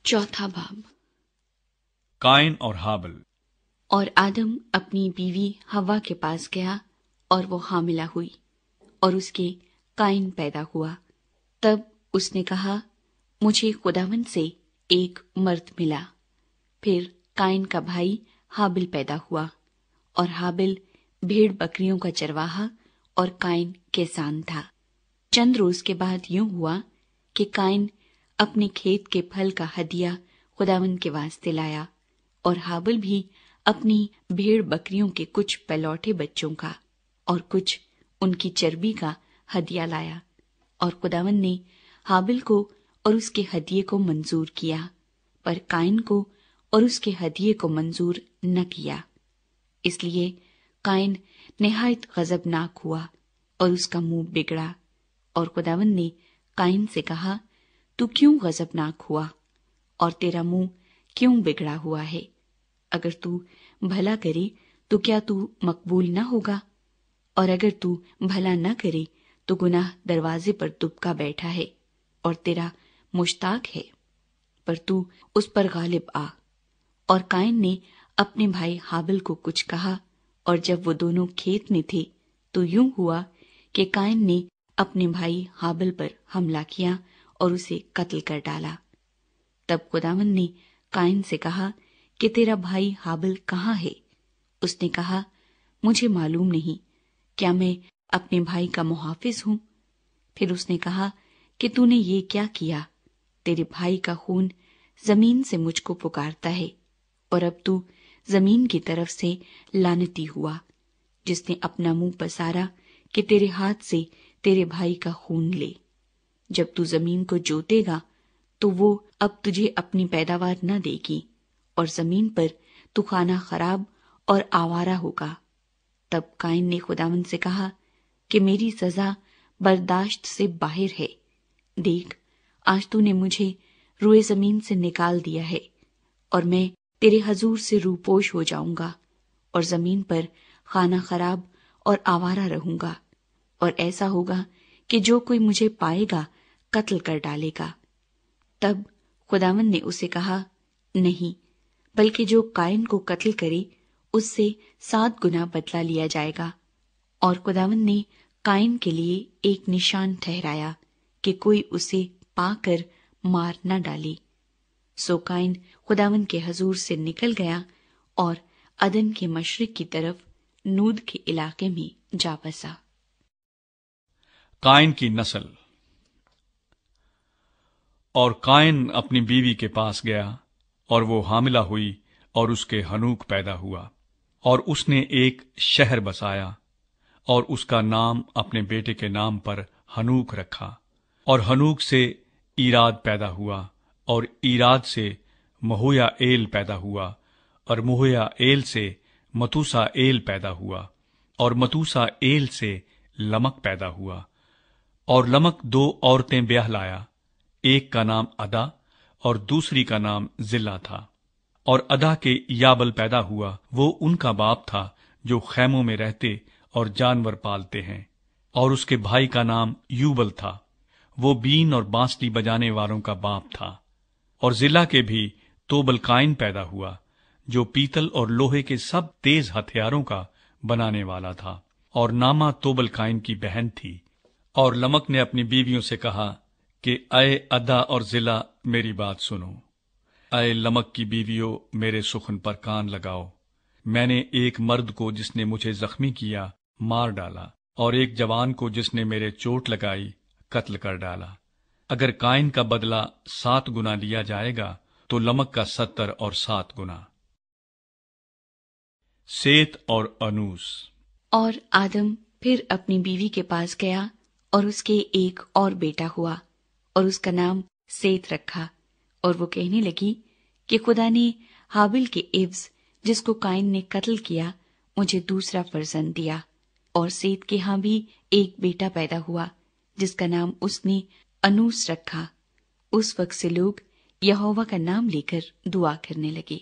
चौथा बाब। काइन और हाबिल। और आदम अपनी बीवी हव्वा के पास गया और वो हामिला हुई और उसके काइन पैदा हुआ। तब उसने कहा, मुझे खुदावंद से एक मर्द मिला। फिर काइन का भाई हाबिल पैदा हुआ और हाबिल भेड़ बकरियों का चरवाहा और काइन किसान था। चंद रोज के बाद यूं हुआ कि काइन अपने खेत के फल का हदिया खुदावंद के वास्ते लाया और हाबिल भी अपनी भेड़ बकरियों के कुछ पलौठे बच्चों का और कुछ उनकी चर्बी का हदिया लाया। और खुदावंद ने हाबिल को और उसके हदिये को मंजूर किया, पर काइन को और उसके हदिये को मंजूर न किया। इसलिए काइन निहायत गजबनाक हुआ और उसका मुंह बिगड़ा। और खुदावंद ने काइन से कहा, तू क्यों गजबनाक हुआ और तेरा मुंह क्यों बिगड़ा हुआ है? अगर तू भला करे तो क्या तू मकबूल न होगा? और अगर तू भला न करे तो गुनाह दरवाजे पर दुबका बैठा है और तेरा मुश्ताक है, पर तू उस पर गालिब आ। और काइन ने अपने भाई हाबिल को कुछ कहा, और जब वो दोनों खेत में थे तो यूं हुआ कि काइन ने अपने भाई हाबिल पर हमला किया और उसे कत्ल कर डाला। तब खुदावंद ने काइन से कहा कि तेरा भाई हाबिल कहाँ है? उसने कहा, मुझे मालूम नहीं, क्या मैं अपने भाई का मुहाफिज हूं? फिर उसने कहा कि तूने ये क्या किया? तेरे भाई का खून जमीन से मुझको पुकारता है, और अब तू जमीन की तरफ से लानती हुआ, जिसने अपना मुंह पसारा कि तेरे हाथ से तेरे भाई का खून ले। जब तू जमीन को जोतेगा तो वो अब तुझे अपनी पैदावार न देगी, और जमीन पर तू खाना खराब और आवारा होगा। तब काइन ने खुदावंद से कहा कि मेरी सजा बर्दाश्त से बाहर है। देख, आज तूने मुझे रुए जमीन से निकाल दिया है, और मैं तेरे हजूर से रूपोश हो जाऊंगा और जमीन पर खाना खराब और आवारा रहूंगा। और ऐसा होगा कि जो कोई मुझे पाएगा कत्ल कर डालेगा। तब खुदावंद ने उसे कहा, नहीं, बल्कि जो काइन को कत्ल करे उससे 7 गुना बदला लिया जाएगा। और खुदावंद ने काइन के लिए एक निशान ठहराया कि कोई उसे पाकर मार न डाले। सो काइन खुदावंद के हजूर से निकल गया और अदन के मशरिक की तरफ नूद के इलाके में जा बसा। काइन की नस्ल। और काइन अपनी बीवी के पास गया और वो हामिला हुई और उसके हनूक पैदा हुआ, और उसने एक शहर बसाया और उसका नाम अपने बेटे के नाम पर हनूक रखा। और हनूक से ईराद पैदा हुआ, और ईराद से महोया एल पैदा हुआ, और महोया एल से मतूसा एल पैदा हुआ, और मतूसा एल से लमक पैदा हुआ। और लमक 2 औरतें ब्याह लाया, एक का नाम अदा और दूसरी का नाम जिल्ला था। और अदा के याबल पैदा हुआ, वो उनका बाप था जो खैमों में रहते और जानवर पालते हैं। और उसके भाई का नाम यूबल था, वो बीन और बांसुरी बजाने वालों का बाप था। और जिल्ला के भी तोबल काइन पैदा हुआ, जो पीतल और लोहे के सब तेज हथियारों का बनाने वाला था। और नामा तोबल काइन की बहन थी। और लमक ने अपनी बीवियों से कहा कि अय अदा और जिला, मेरी बात सुनो। अय लमक की बीवियों, मेरे सुखन पर कान लगाओ। मैंने एक मर्द को जिसने मुझे जख्मी किया मार डाला, और एक जवान को जिसने मेरे चोट लगाई कत्ल कर डाला। अगर काइन का बदला 7 गुना लिया जाएगा तो लमक का 70 और 7 गुना। सेत और अनूस। और आदम फिर अपनी बीवी के पास गया और उसके एक और बेटा हुआ, और उसका नाम सेत रखा। और वो कहने लगी कि खुदा ने हाबिल के इव्ज, जिसको काइन ने कत्ल किया, मुझे दूसरा फर्जंद दिया। और सेत के यहाँ भी एक बेटा पैदा हुआ, जिसका नाम उसने अनूस रखा। उस वक्त से लोग यहोवा का नाम लेकर दुआ करने लगे।